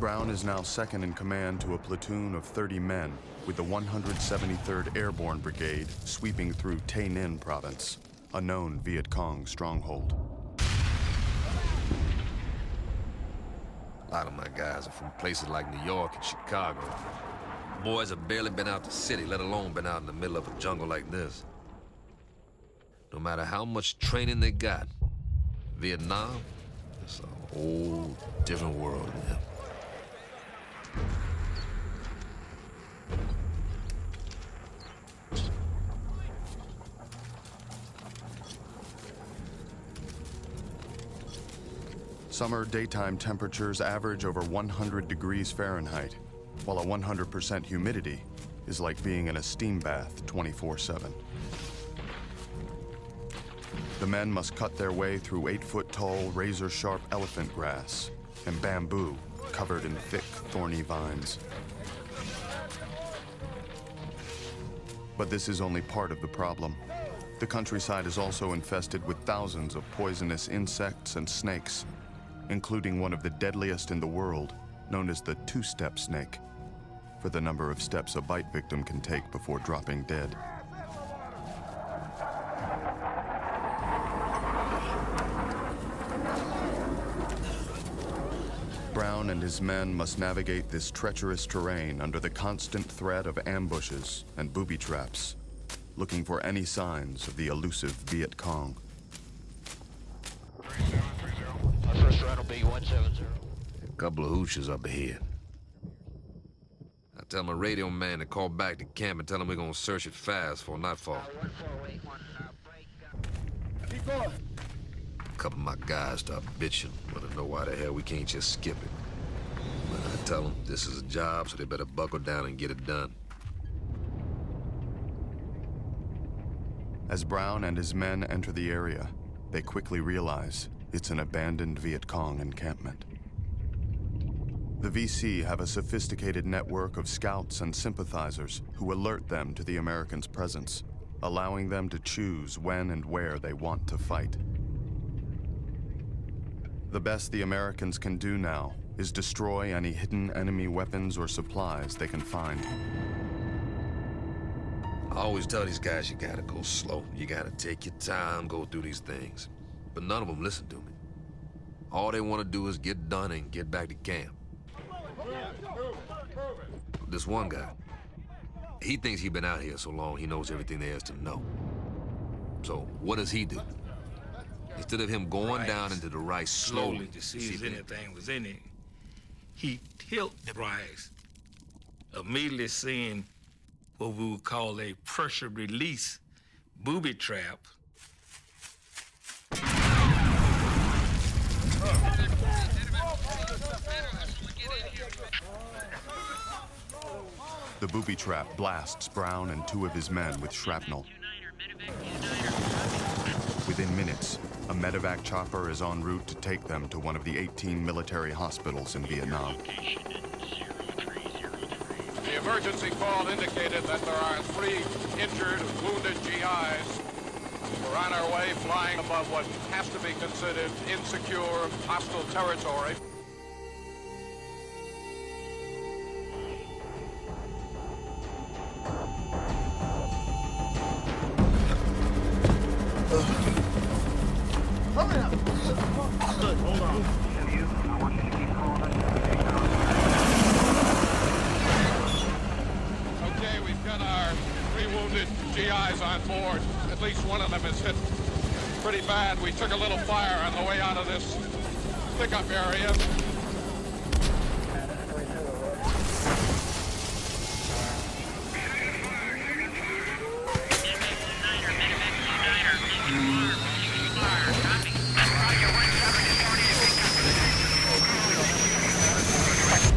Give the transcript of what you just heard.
Brown is now second in command to a platoon of 30 men with the 173rd Airborne Brigade sweeping through Tay Ninh province, a known Viet Cong stronghold. A lot of my guys are from places like New York and Chicago. Boys have barely been out the city, let alone been out in the middle of a jungle like this. No matter how much training they got, Vietnam is a whole different world to them. Summer daytime temperatures average over 100 degrees Fahrenheit, while a 100% humidity is like being in a steam bath 24/7. The men must cut their way through 8-foot-tall, razor-sharp elephant grass and bamboo covered in thick, thorny vines. But this is only part of the problem. The countryside is also infested with thousands of poisonous insects and snakes, including one of the deadliest in the world, known as the two-step snake, for the number of steps a bite victim can take before dropping dead. Brown and his men must navigate this treacherous terrain under the constant threat of ambushes and booby traps, looking for any signs of the elusive Viet Cong. Our first run will be 170. A couple of hooches up ahead. I tell my radio man to call back to camp and tell him we're gonna search it fast for nightfall. Keep going. A couple of my guys start bitching, want to know why the hell we can't just skip it. But I tell them this is a job, so they better buckle down and get it done. As Brown and his men enter the area, they quickly realize it's an abandoned Viet Cong encampment. The VC have a sophisticated network of scouts and sympathizers who alert them to the Americans' presence, allowing them to choose when and where they want to fight. The best the Americans can do now is destroy any hidden enemy weapons or supplies they can find. I always tell these guys you gotta go slow. You gotta take your time, go through these things. But none of them listen to me. All they want to do is get done and get back to camp. This one guy, he thinks he's been out here so long he knows everything there is to know. So what does he do? Instead of him going down into the rice slowly to see if anything was in it, he tilted the rice, immediately seeing what we would call a pressure release booby trap. The booby trap blasts Brown and two of his men with shrapnel. Within minutes, a medevac chopper is en route to take them to one of the 18 military hospitals in Vietnam. The emergency call indicated that there are 3 injured, wounded GIs. We're on our way, flying above what has to be considered insecure, hostile territory. Okay, we've got our 3 wounded GIs on board. At least one of them is hit pretty bad. We took a little fire on the way out of this pickup area. Medevac to Niner.